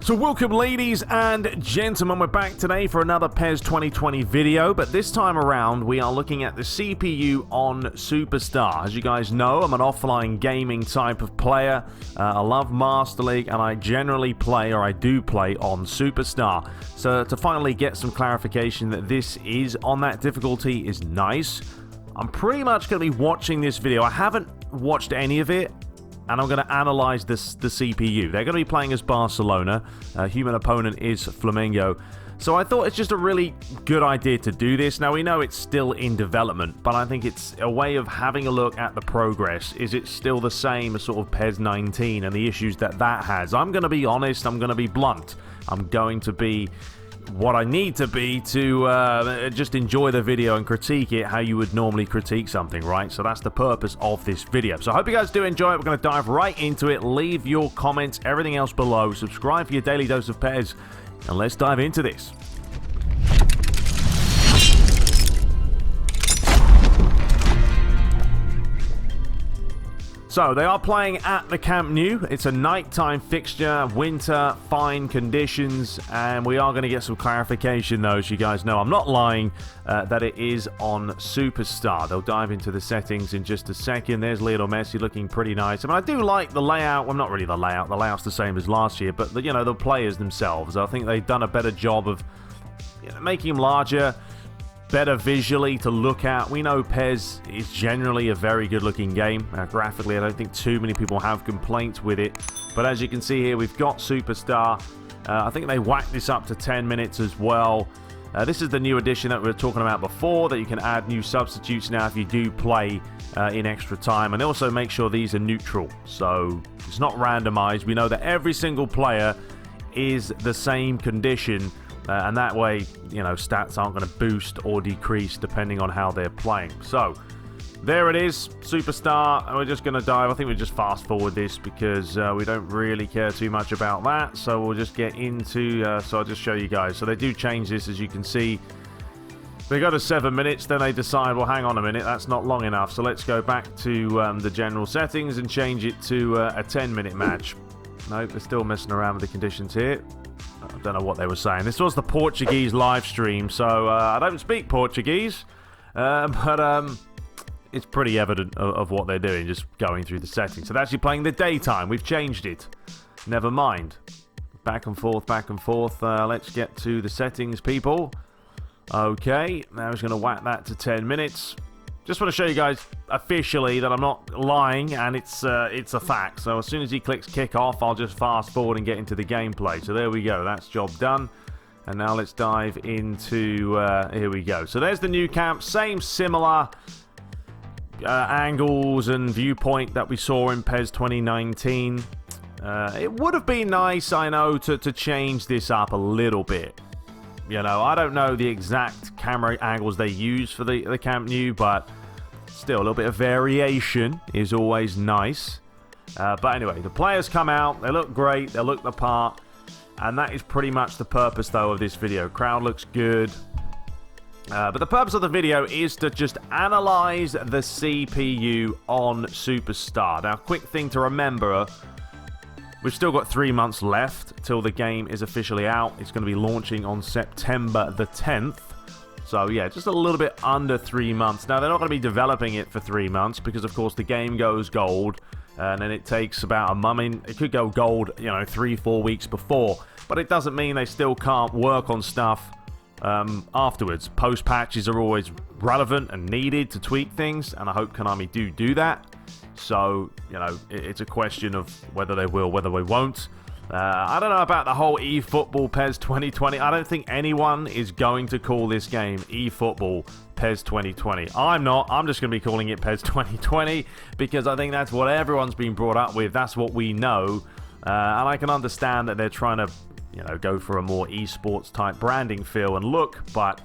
So welcome ladies and gentlemen, we're back today for another PES 2020 video, but this time around we are looking at the CPU on Superstar. As you guys know, I'm an offline gaming type of player. I love Master League and I generally play, or I do play, on Superstar. So to finally get some clarification that this is on that difficulty is nice. I'm pretty much going to be watching this video. I haven't watched any of it, and I'm going to analyze the CPU. They're going to be playing as Barcelona. Human opponent is Flamingo. So I thought it's just a really good idea to do this. Now, we know it's still in development, but I think it's a way of having a look at the progress. Is it still the same as sort of PES 19 and the issues that has? I'm going to be honest. I'm going to be blunt. I'm going to be what I need to be to just enjoy the video and critique it how you would normally critique something, right? So that's the purpose of this video. So I hope you guys do enjoy it. We're going to dive right into it. Leave your comments, everything else below. Subscribe for your daily dose of PES, and let's dive into this. So, they are playing at the Camp Nou. It's a nighttime fixture, winter, fine conditions, and we are going to get some clarification, though, so you guys know I'm not lying, that it is on Superstar. They'll dive into the settings in just a second. There's Lionel Messi looking pretty nice. I mean, I do like the layout. Well, not really the layout. The layout's the same as last year, but, you know, the players themselves. I think they've done a better job of making them larger, better visually to look at. We know PES is generally a very good looking game. Graphically, I don't think too many people have complaints with it. But as you can see here, we've got Superstar. I think they whacked this up to 10 minutes as well. This is the new edition that we were talking about before, that you can add new substitutes now if you do play in extra time. And they also make sure these are neutral. So it's not randomized. We know that every single player is the same condition. And that way, you know, stats aren't going to boost or decrease depending on how they're playing. So, there it is, Superstar. And we're just going to dive. I think we'll just fast forward this because we don't really care too much about that. So, we'll just get into... so, I'll just show you guys. So, they do change this, as you can see. They go to 7 minutes, then they decide, well, hang on a minute, that's not long enough. So, let's go back to the general settings and change it to a 10-minute match. Nope, they're still messing around with the conditions here. I don't know what they were saying. This was the Portuguese live stream, so I don't speak Portuguese, but it's pretty evident of what they're doing, just going through the settings. So they're actually playing the daytime. We've changed it. Never mind. Back and forth, back and forth. Let's get to the settings, people. Okay, now he's going to whack that to 10 minutes. Just want to show you guys officially that I'm not lying, and it's a fact. So as soon as he clicks kick off, I'll just fast forward and get into the gameplay. So there we go. That's job done. And now let's dive into... here we go. So there's the new camp. Same similar angles and viewpoint that we saw in PES 2019. It would have been nice, I know, to change this up a little bit. You know, I don't know the exact camera angles they use for the Camp Nou, but still, a little bit of variation is always nice. But anyway, the players come out, they look great, they look the part, and that is pretty much the purpose, though, of this video. Crowd looks good. But the purpose of the video is to just analyze the CPU on Superstar. Now, quick thing to remember... We've still got 3 months left till the game is officially out. It's going to be launching on September the 10th. So, yeah, just a little bit under 3 months. Now, they're not going to be developing it for 3 months because, of course, the game goes gold. And then it takes about a month. I mean, it could go gold, you know, 3-4 weeks before. But it doesn't mean they still can't work on stuff afterwards. Post-patches are always relevant and needed to tweak things. And I hope Konami do that. So, you know, it's a question of whether they will, whether they won't. I don't know about the whole eFootball PES 2020. I don't think anyone is going to call this game eFootball PES 2020. I'm not. I'm just going to be calling it PES 2020 because I think that's what everyone's been brought up with. That's what we know. And I can understand that they're trying to, you know, go for a more esports type branding feel and look, but...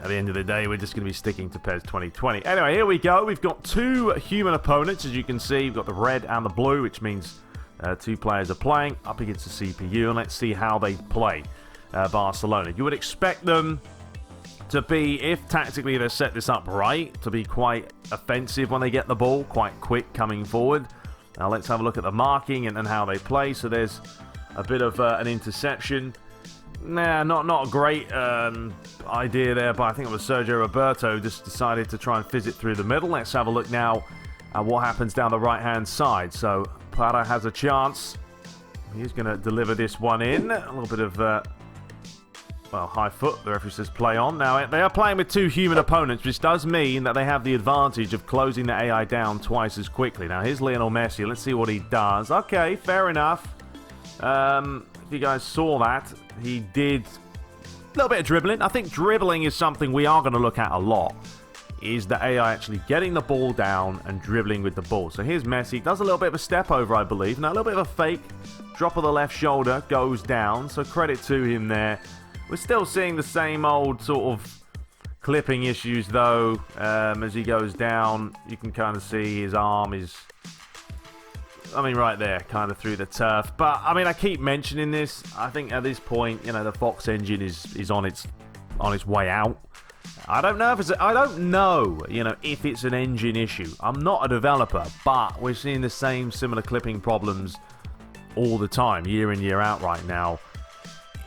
At the end of the day, we're just going to be sticking to PES 2020. Anyway, here we go. We've got two human opponents, as you can see. We've got the red and the blue, which means two players are playing up against the CPU. And let's see how they play Barcelona. You would expect them to be, if tactically they set this up right, to be quite offensive when they get the ball, quite quick coming forward. Now let's have a look at the marking and how they play. So there's a bit of an interception. Nah, not a great idea there, but I think it was Sergio Roberto just decided to try and fizz it through the middle. Let's have a look now at what happens down the right-hand side. So, Para has a chance. He's going to deliver this one in. A little bit of, high foot. The referee says play on. Now, they are playing with two human opponents, which does mean that they have the advantage of closing the AI down twice as quickly. Now, here's Lionel Messi. Let's see what he does. Okay, fair enough. If you guys saw that, he did a little bit of dribbling. I think dribbling is something we are going to look at a lot. Is the AI actually getting the ball down and dribbling with the ball. So here's Messi. Does a little bit of a step over, I believe. Now, a little bit of a fake. Drop of the left shoulder. Goes down. So credit to him there. We're still seeing the same old sort of clipping issues, though. As he goes down, you can kind of see his arm is... right there, kind of through the turf. But, I keep mentioning this. I think at this point, the Fox engine is on its way out. I don't know if it's an engine issue. I'm not a developer, but we're seeing the same similar clipping problems all the time, year in, year out right now.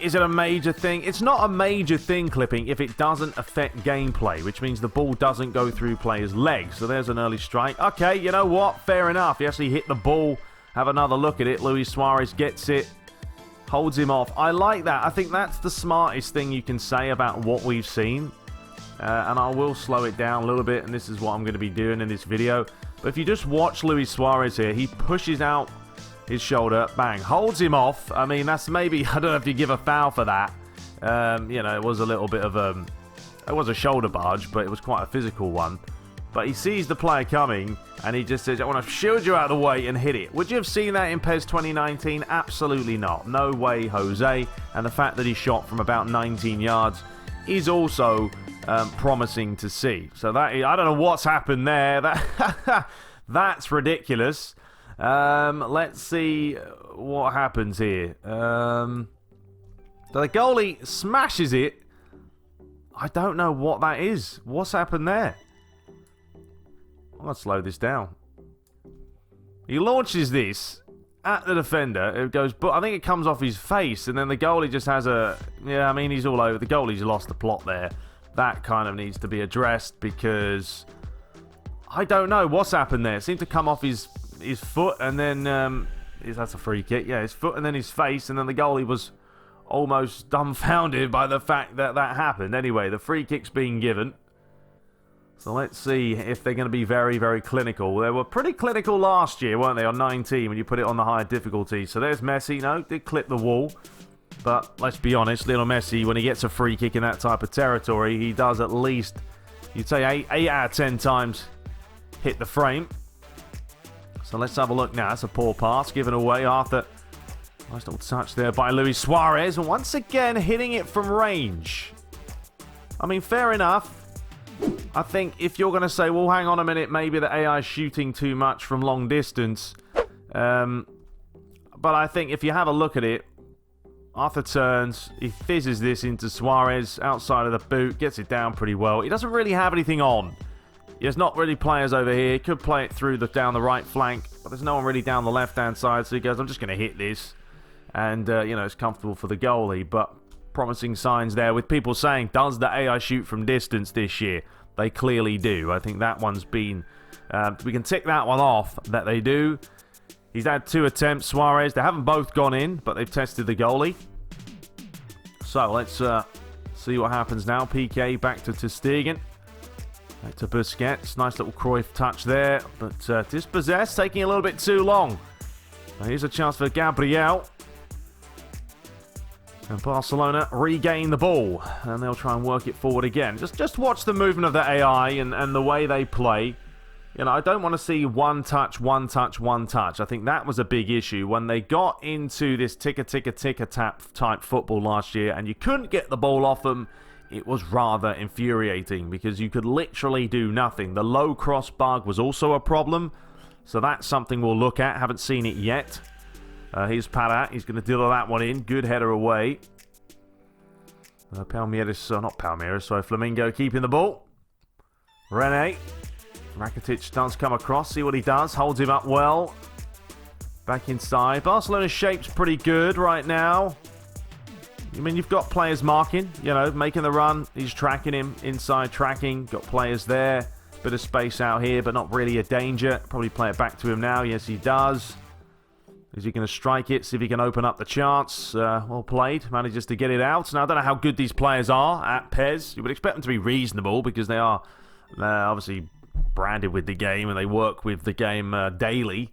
Is it a major thing? It's not a major thing, clipping, if it doesn't affect gameplay, which means the ball doesn't go through players' legs. So there's an early strike. Okay, you know what? Fair enough. He actually hit the ball. Have another look at it. Luis Suarez gets it. Holds him off. I like that. I think that's the smartest thing you can say about what we've seen. And I will slow it down a little bit, and this is what I'm going to be doing in this video. But if you just watch Luis Suarez here, he pushes out his shoulder, bang, holds him off. That's maybe, I don't know if you give a foul for that. It was a little bit of it was a shoulder barge, but it was quite a physical one. But he sees the player coming, and he just says, I want to shield you out of the way and hit it. Would you have seen that in PES 2019? Absolutely not. No way, Jose. And the fact that he shot from about 19 yards is also promising to see. So that I don't know what's happened there. That's ridiculous. Let's see what happens here. So the goalie smashes it. I don't know what that is. What's happened there? I'm going to slow this down. He launches this at the defender. It goes, but I think it comes off his face, and then the goalie just has he's all over. The goalie's lost the plot there. That kind of needs to be addressed, because I don't know what's happened there. It seemed to come off his foot, and then that's a free kick. Yeah, his foot and then his face, and then the goalie was almost dumbfounded by the fact that happened. Anyway, the free kick's being given. So let's see if they're going to be very, very clinical. They were pretty clinical last year, weren't they, on 19 when you put it on the higher difficulty. So there's Messi. No, did clip the wall. But let's be honest, Lionel Messi, when he gets a free kick in that type of territory, he does at least, you'd say 8 out of 10 times hit the frame. So let's have a look now. That's a poor pass given away after. Nice little touch there by Luis Suarez. And once again, hitting it from range. Fair enough. I think if you're going to say, well, hang on a minute, maybe the AI is shooting too much from long distance. But I think if you have a look at it, Arthur turns, he fizzes this into Suarez outside of the boot, gets it down pretty well. He doesn't really have anything on. There's not really players over here. He could play it through down the right flank, but there's no one really down the left-hand side. So he goes, I'm just going to hit this. And, it's comfortable for the goalie. But promising signs there with people saying, does the AI shoot from distance this year? They clearly do. I think that one's been... we can tick that one off, that they do. He's had 2 attempts, Suarez. They haven't both gone in, but they've tested the goalie. So let's see what happens now. PK back to Ter Stegen. Back to Busquets. Nice little Cruyff touch there. But dispossessed, taking a little bit too long. Now here's a chance for Gabriel. And Barcelona regain the ball. And they'll try and work it forward again. Just watch the movement of the AI and the way they play. I don't want to see one touch, one touch, one touch. I think that was a big issue when they got into this ticker-tap type football last year and you couldn't get the ball off them. It was rather infuriating because you could literally do nothing. The low cross bug was also a problem. So that's something we'll look at. Haven't seen it yet. Here's Parat. He's going to deal that one in. Good header away. Flamingo keeping the ball. Rene. Rakitic does come across. See what he does. Holds him up well. Back inside. Barcelona's shape's pretty good right now. I mean, you've got players marking, you know, making the run. He's tracking him, inside tracking. Got players there. Bit of space out here, but not really a danger. Probably play it back to him now. Yes, he does. Is he going to strike it? See if he can open up the chance. Well played. Manages to get it out. Now, I don't know how good these players are at PES. You would expect them to be reasonable because they are obviously branded with the game and they work with the game daily.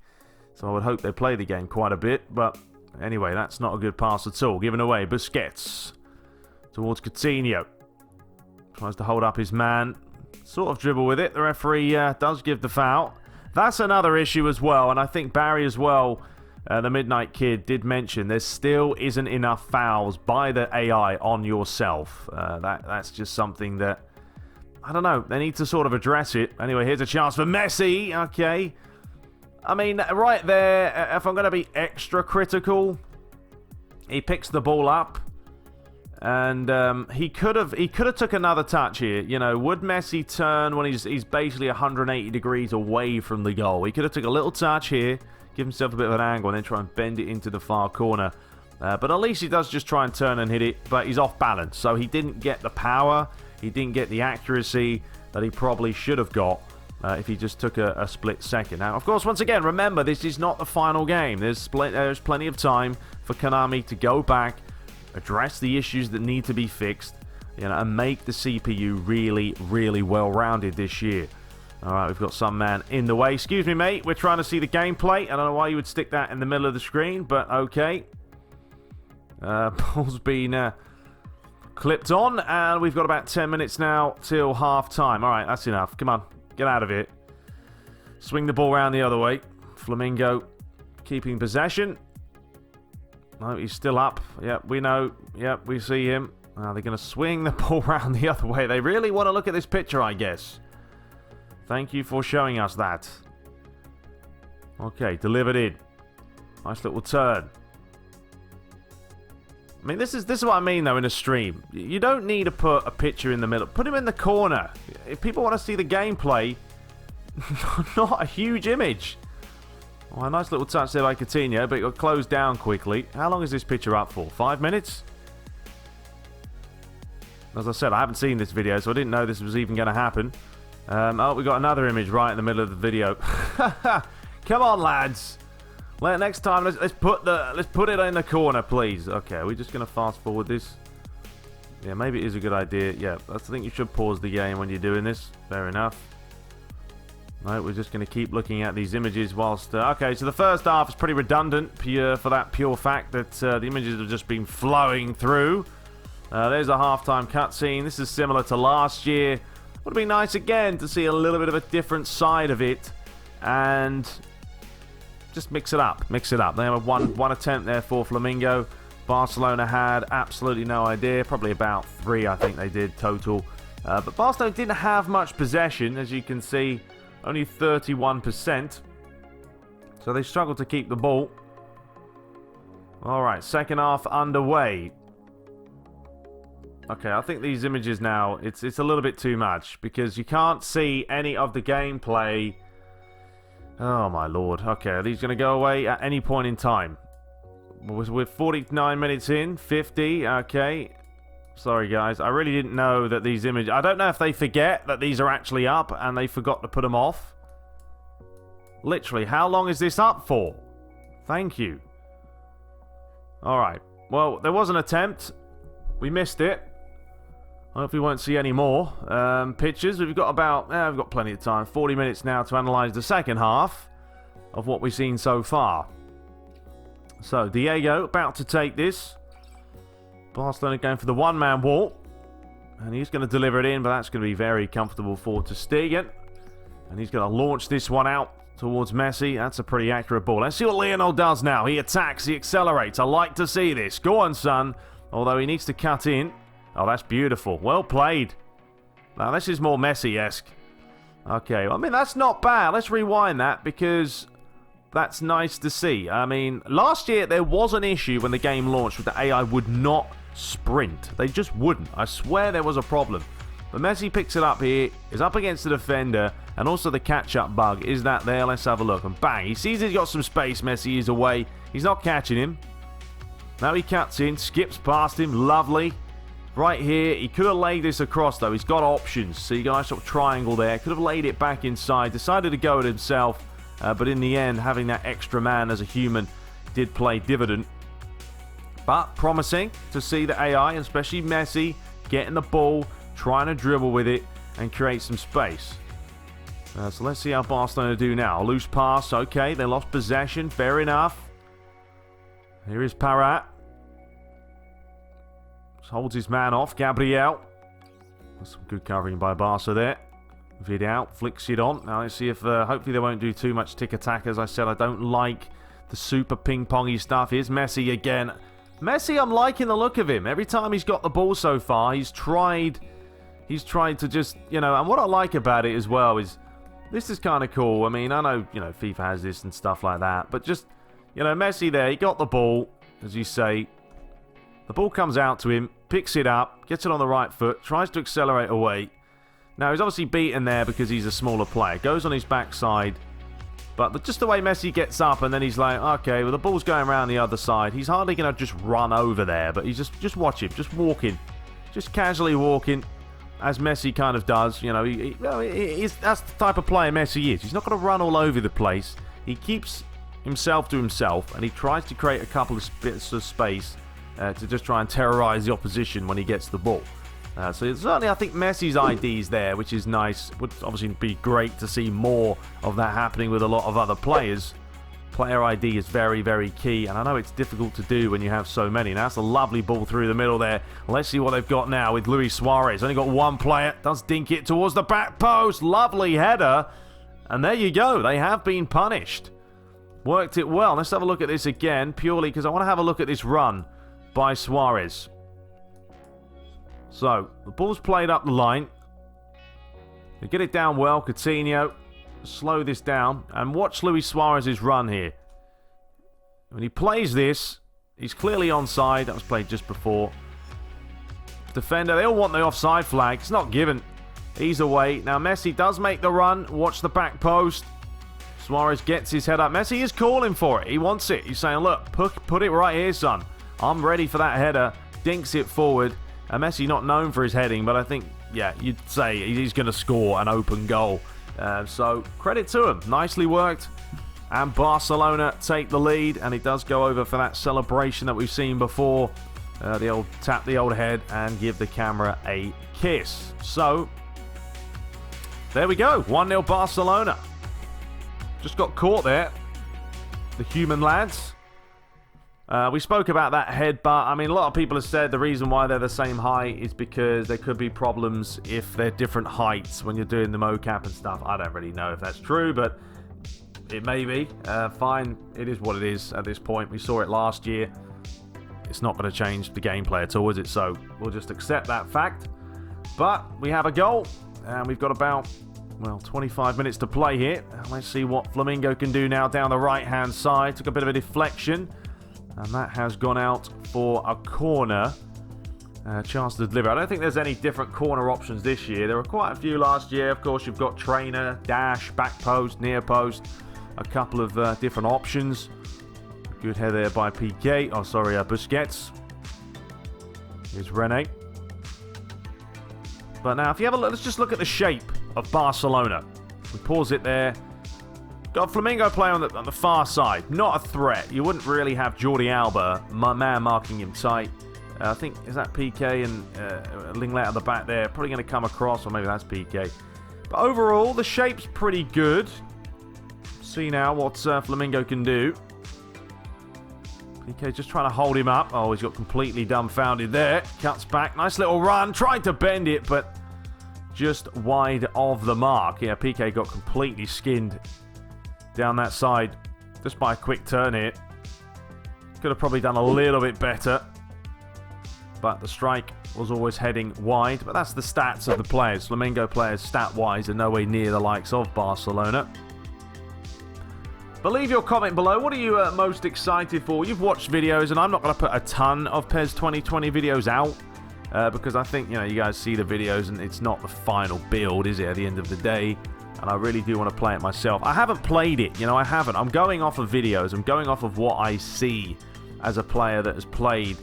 So I would hope they play the game quite a bit. But anyway, that's not a good pass at all. Given away. Busquets towards Coutinho. Tries to hold up his man. Sort of dribble with it. The referee does give the foul. That's another issue as well. And I think Barry as well, the Midnight Kid, did mention there still isn't enough fouls by the AI on yourself. That's just something that, I don't know, they need to sort of address it. Anyway, here's a chance for Messi. Okay. I mean, right there, if I'm going to be extra critical, he picks the ball up. And he could have took another touch here. You know, would Messi turn when he's basically 180 degrees away from the goal? He could have took a little touch here, give himself a bit of an angle, and then try and bend it into the far corner. But at least he does just try and turn and hit it, but he's off balance. So he didn't get the power, he didn't get the accuracy that he probably should have got if he just took a split second. Now, of course, once again, remember, this is not the final game. There's plenty of time for Konami to go back, address the issues that need to be fixed, you know, and make the CPU really, really well-rounded this year. All right, we've got some man in the way. Excuse me, mate. We're trying to see the gameplay. I don't know why you would stick that in the middle of the screen, but okay. Ball's been clipped on, and we've got about 10 minutes now till half-time. All right, that's enough. Come on, get out of it. Swing the ball around the other way. Flamingo keeping possession. No, he's still up. Yep, we know. Yep, we see him. They're going to swing the ball around the other way. They really want to look at this picture, I guess. Thank you for showing us that. Okay, delivered in. Nice little turn. I mean, this is what I mean, though, in a stream. You don't need to put a picture in the middle. Put him in the corner. If people want to see the gameplay, not a huge image. Oh, a nice little touch there by Coutinho, but it got closed down quickly. How long is this picture up for? 5 minutes? As I said, I haven't seen this video, so I didn't know this was even going to happen. Oh, we got another image right in the middle of the video. Come on, lads. Next time, let's put it in the corner, please. Okay, we're just going to fast forward this. Yeah, maybe it is a good idea. Yeah, I think you should pause the game when you're doing this. Fair enough. No, we're just going to keep looking at these images whilst... okay, so the first half is pretty redundant for that pure fact that the images have just been flowing through. There's a halftime cutscene. This is similar to last year. Would be nice again to see a little bit of a different side of it and just mix it up. Mix it up. They have one attempt there for Flamingo. Barcelona had absolutely no idea. Probably about 3, I think they did total. But Barcelona didn't have much possession, as you can see. Only 31%. So they struggled to keep the ball. Alright, second half underway. Okay, I think these images now, it's a little bit too much. Because you can't see any of the gameplay. Oh my lord. Okay, are these going to go away at any point in time? We're 49 minutes in. 50, okay. Sorry guys, I really didn't know that these images... I don't know if they forget that these are actually up and they forgot to put them off. Literally, how long is this up for? Thank you. Alright, well, there was an attempt. We missed it. I hope we won't see any more pictures. We've got we've got plenty of time. 40 minutes now to analyse the second half of what we've seen so far. So, Diego about to take this. Barcelona going for the one-man wall. And he's going to deliver it in, but that's going to be very comfortable for ter Stegen. And he's going to launch this one out towards Messi. That's a pretty accurate ball. Let's see what Lionel does now. He attacks, he accelerates. I like to see this. Go on, son. Although he needs to cut in. Oh, that's beautiful. Well played. Now, this is more Messi-esque. Okay, I mean, that's not bad. Let's rewind that because that's nice to see. I mean, last year there was an issue when the game launched with the AI would not sprint. They just wouldn't. I swear there was a problem. But Messi picks it up here, is up against the defender, and also the catch-up bug. Is that there? Let's have a look. And bang, he sees he's got some space. Messi is away. He's not catching him. Now he cuts in, skips past him. Lovely. Right here, he could have laid this across, though. He's got options. So you got a nice sort of triangle there. Could have laid it back inside. Decided to go it himself. But in the end, having that extra man as a human did play dividend. But promising to see the AI, and especially Messi, getting the ball, trying to dribble with it, and create some space. So let's see how Barcelona do now. Loose pass. Okay, they lost possession. Fair enough. Here is Parat. Holds his man off. Gabriel. That's some good covering by Barca there. Vidal flicks it on. Now let's see if hopefully they won't do too much tick-attack. As I said, I don't like the super ping-pongy stuff. Here's Messi again. Messi, I'm liking the look of him. Every time he's got the ball so far, he's tried to just, you know, and what I like about it as well is this is kind of cool. I mean, I know, you know, FIFA has this and stuff like that, but just, you know, Messi there, he got the ball, as you say. The ball comes out to him, picks it up, gets it on the right foot, tries to accelerate away. Now, he's obviously beaten there because he's a smaller player. Goes on his backside. But just the way Messi gets up and then he's like, okay, well, the ball's going around the other side. He's hardly going to just run over there, but he's just watch him, just walking. Just casually walking, as Messi kind of does. You know, that's the type of player Messi is. He's not going to run all over the place. He keeps himself to himself, and he tries to create a couple of bits of space to just try and terrorize the opposition when he gets the ball. So certainly I think Messi's ID is there, which is nice. Would obviously be great to see more of that happening with a lot of other players. Player ID is very, very key, and I know it's difficult to do when you have so many. Now that's a lovely ball through the middle there. Let's see what they've got now with Luis Suarez. Only got one player. Does dink it towards the back post. Lovely header. And there you go. They have been punished. Worked it well. Let's have a look at this again, purely because I want to have a look at this run by Suarez. So, the ball's played up the line. They get it down well. Coutinho, slow this down. And watch Luis Suarez's run here. When he plays this, he's clearly onside. That was played just before. Defender, they all want the offside flag. It's not given. He's away. Now, Messi does make the run. Watch the back post. Suarez gets his head up. Messi is calling for it. He wants it. He's saying, look, put it right here, son. I'm ready for that header. Dinks it forward. And Messi not known for his heading, but I think, yeah, you'd say he's going to score an open goal. So, credit to him. Nicely worked. And Barcelona take the lead, and it does go over for that celebration that we've seen before. The old tap the old head and give the camera a kiss. So, there we go. 1-0 Barcelona. Just got caught there. The human lads. We spoke about that headbutt. I mean, a lot of people have said the reason why they're the same height is because there could be problems if they're different heights when you're doing the mocap and stuff. I don't really know if that's true, but it may be. Fine, it is what it is at this point. We saw it last year. It's not going to change the gameplay at all, is it? So we'll just accept that fact. But we have a goal, and we've got about, well, 25 minutes to play here. Let's see what Flamingo can do now down the right-hand side. Took a bit of a deflection. And that has gone out for a corner. Chance to deliver. I don't think there's any different corner options this year. There were quite a few last year. Of course, you've got trainer, dash, back post, near post. A couple of different options. Good header there by PK. Oh, sorry, Busquets. Here's Rene. But now, if you have a look, let's just look at the shape of Barcelona. We pause it there. Got a Flamingo player on the far side. Not a threat. You wouldn't really have Jordi Alba, my man, marking him tight. I think, is that PK and Linglet at the back there? Probably going to come across, or maybe that's PK. But overall, the shape's pretty good. See now what Flamingo can do. PK just trying to hold him up. Oh, he's got completely dumbfounded there. Cuts back. Nice little run. Tried to bend it, but just wide of the mark. Yeah, PK got completely skinned down that side just by a quick turn here. Could have probably done a little bit better, but the strike was always heading wide. But that's the stats of the players. Flamingo players stat-wise are nowhere near the likes of Barcelona. But leave your comment below. What are you most excited for? You've watched videos, and I'm not going to put a ton of PES 2020 videos out. because I think, you know, you guys see the videos and it's not the final build, is it, at the end of the day? And I really do want to play it myself. I haven't played it, you know, I haven't. I'm going off of videos. I'm going off of what I see as a player that has played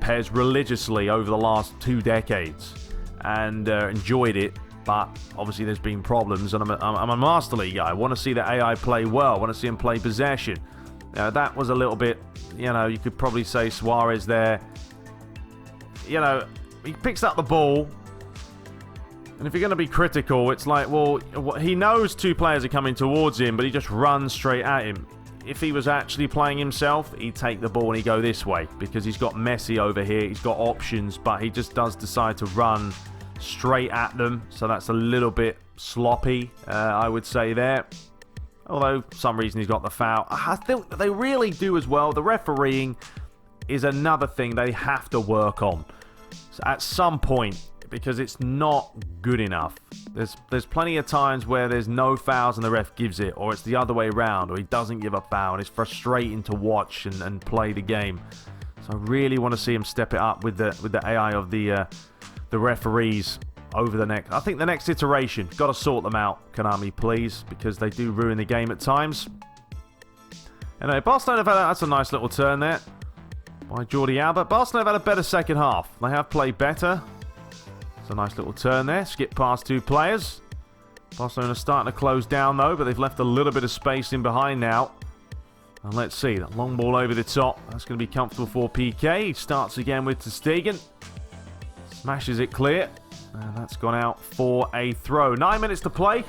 PES religiously over the last 2 decades and enjoyed it. But obviously there's been problems, and I'm a Master League guy. I want to see the AI play well. I want to see him play possession. That was a little bit, you know, you could probably say Suarez there. You know, he picks up the ball. And if you're going to be critical, it's like, well, he knows 2 players are coming towards him, but he just runs straight at him. If he was actually playing himself, he'd take the ball and he'd go this way, because he's got Messi over here. He's got options, but he just does decide to run straight at them. So that's a little bit sloppy, I would say there. Although, for some reason, he's got the foul. I think they really do as well. The refereeing is another thing they have to work on. So at some point, because it's not good enough. There's plenty of times where there's no fouls and the ref gives it, or it's the other way around, or he doesn't give a foul, and it's frustrating to watch and play the game. So I really want to see him step it up with the AI of the referees over the next. I think the next iteration. Got to sort them out, Konami, please, because they do ruin the game at times. Anyway, Barcelona have had that's a nice little turn there by Jordi Alba. Barcelona have had a better second half. They have played better. It's a nice little turn there. Skip past 2 players. Barcelona starting to close down, though, but they've left a little bit of space in behind now. And let's see. That long ball over the top. That's going to be comfortable for PK. He starts again with ter Stegen. Smashes it clear. And that's gone out for a throw. 9 minutes to play.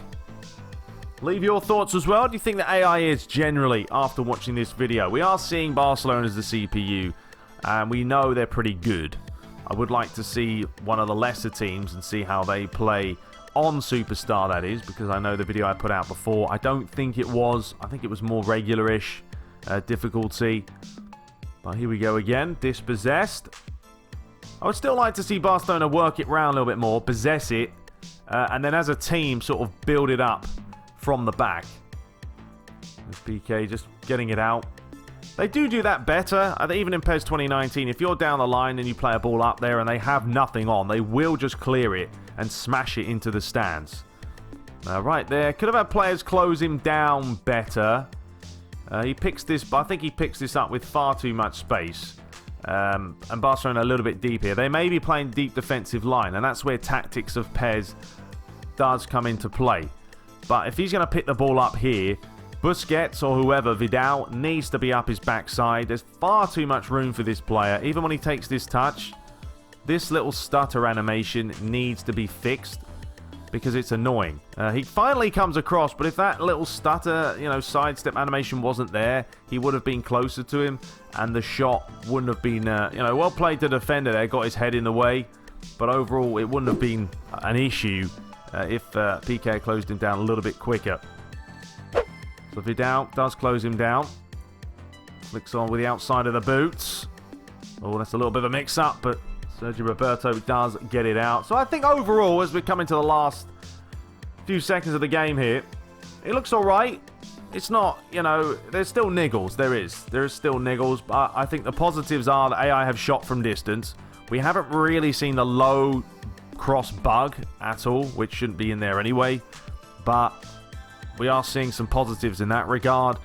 Leave your thoughts as well. Do you think the AI is generally, after watching this video? We are seeing Barcelona as the CPU, and we know they're pretty good. I would like to see one of the lesser teams and see how they play on Superstar, that is, because I know the video I put out before, I don't think it was. I think it was more regular-ish difficulty. But here we go again. Dispossessed. I would still like to see Barcelona work it round a little bit more, possess it, and then as a team sort of build it up from the back. With PK just getting it out. They do that better. Even in PES 2019, if you're down the line and you play a ball up there and they have nothing on, they will just clear it and smash it into the stands. Right there. Could have had players close him down better. He picks this, but I think he picks this up with far too much space. And Barcelona a little bit deep here. They may be playing deep defensive line, and that's where tactics of PES does come into play. But if he's going to pick the ball up here, Busquets or whoever, Vidal, needs to be up his backside. There's far too much room for this player. Even when he takes this touch, this little stutter animation needs to be fixed because it's annoying. He finally comes across, but if that little stutter, you know, sidestep animation wasn't there, he would have been closer to him, and the shot wouldn't have been, you know, well played to the defender there, got his head in the way, but overall it wouldn't have been an issue if PK closed him down a little bit quicker. So Vidal does close him down. Flicks on with the outside of the boots. Oh, that's a little bit of a mix-up, but Sergio Roberto does get it out. So I think overall, as we're coming to the last few seconds of the game here, it looks all right. It's not, you know, there's still niggles. There is still niggles, but I think the positives are that AI have shot from distance. We haven't really seen the low cross bug at all, which shouldn't be in there anyway, but we are seeing some positives in that regard.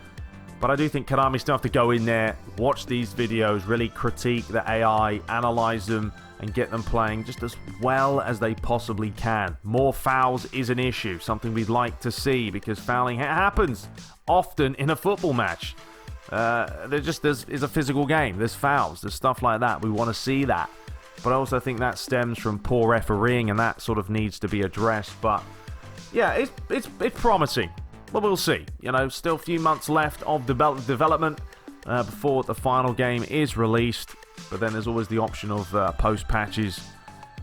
But I do think Konami still have to go in there, watch these videos, really critique the AI, analyze them, and get them playing just as well as they possibly can. More fouls is an issue, something we'd like to see, because fouling happens often in a football match. There's a physical game. There's fouls. There's stuff like that. We want to see that. But I also think that stems from poor refereeing, and that sort of needs to be addressed. But yeah, it's promising. But we'll see. You know, still a few months left of development before the final game is released. But then there's always the option of post-patches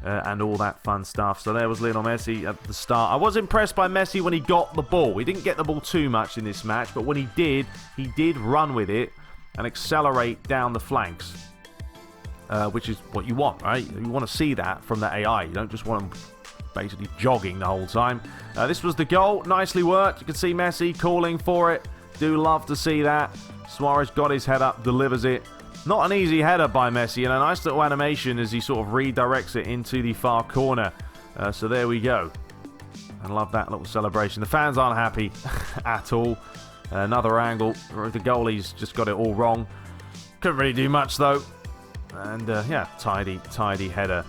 and all that fun stuff. So there was Lionel Messi at the start. I was impressed by Messi when he got the ball. He didn't get the ball too much in this match, but when he did run with it and accelerate down the flanks, which is what you want, right? You want to see that from the AI. You don't just want them basically jogging the whole time. This was the goal. Nicely worked. You can see Messi calling for it. Do love to see that. Suarez got his head up, delivers it. Not an easy header by Messi, and a nice little animation as he sort of redirects it into the far corner. So there we go. I love that little celebration. The fans aren't happy at all. Another angle. The goalie's just got it all wrong. Couldn't really do much, though. And, yeah, tidy header.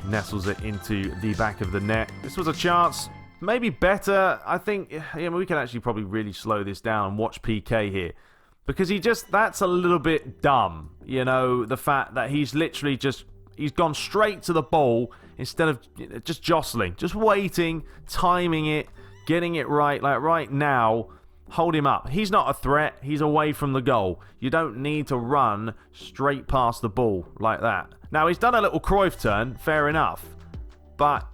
Nestles it into the back of the net. This was a chance. Maybe better. I think we can actually probably really slow this down and watch PK here. Because that's a little bit dumb. You know, the fact that he's literally he's gone straight to the ball instead of just jostling. Just waiting, timing it, getting it right. Like right now, hold him up. He's not a threat. He's away from the goal. You don't need to run straight past the ball like that. Now, he's done a little Cruyff turn. Fair enough. But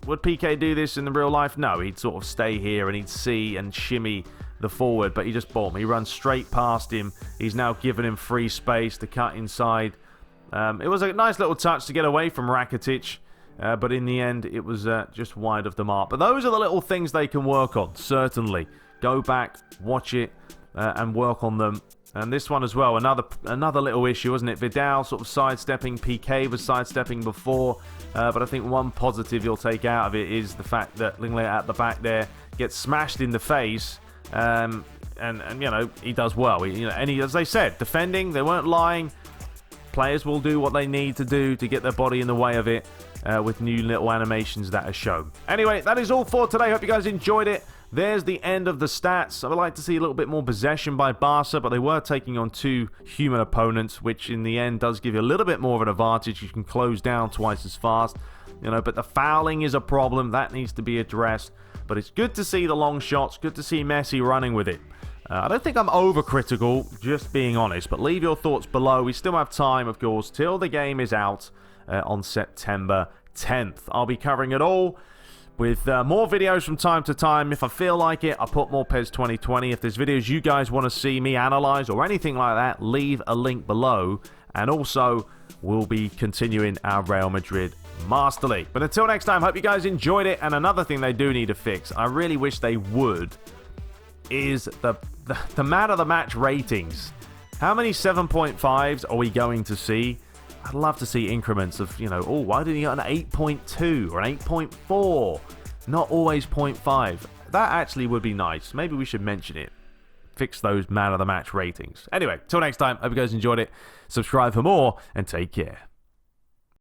would PK do this in the real life? No, he'd sort of stay here and he'd see and shimmy the forward, but he just boom. He runs straight past him. He's now given him free space to cut inside. It was a nice little touch to get away from Rakitic, but in the end, it was just wide of the mark. But those are the little things they can work on, certainly. Go back, watch it, and work on them. And this one as well, another little issue, wasn't it? Vidal sort of sidestepping, PK was sidestepping before, but I think one positive you'll take out of it is the fact that Linglet at the back there gets smashed in the face. And you know, he does well. As they said, defending, they weren't lying. Players will do what they need to do to get their body in the way of it with new little animations that are shown. Anyway, that is all for today. Hope you guys enjoyed it. There's the end of the stats. I would like to see a little bit more possession by Barca, but they were taking on two human opponents, which in the end does give you a little bit more of an advantage. You can close down twice as fast, but the fouling is a problem. That needs to be addressed. But it's good to see the long shots. Good to see Messi running with it. I don't think I'm overcritical, just being honest. But leave your thoughts below. We still have time, of course, till the game is out on September 10th. I'll be covering it all with more videos from time to time. If I feel like it, I'll put more PES 2020. If there's videos you guys want to see me analyze or anything like that, leave a link below. And also, we'll be continuing our Real Madrid Master League. But until next time, hope you guys enjoyed it. And another thing they do need to fix, I really wish they would, is the man of the match ratings. How many 7.5s are we going to see? I'd love to see increments of, why didn't he get an 8.2 or an 8.4? Not always 0.5. That actually would be nice. Maybe we should mention it. Fix those man of the match ratings. Anyway, till next time, hope you guys enjoyed it. Subscribe for more and take care.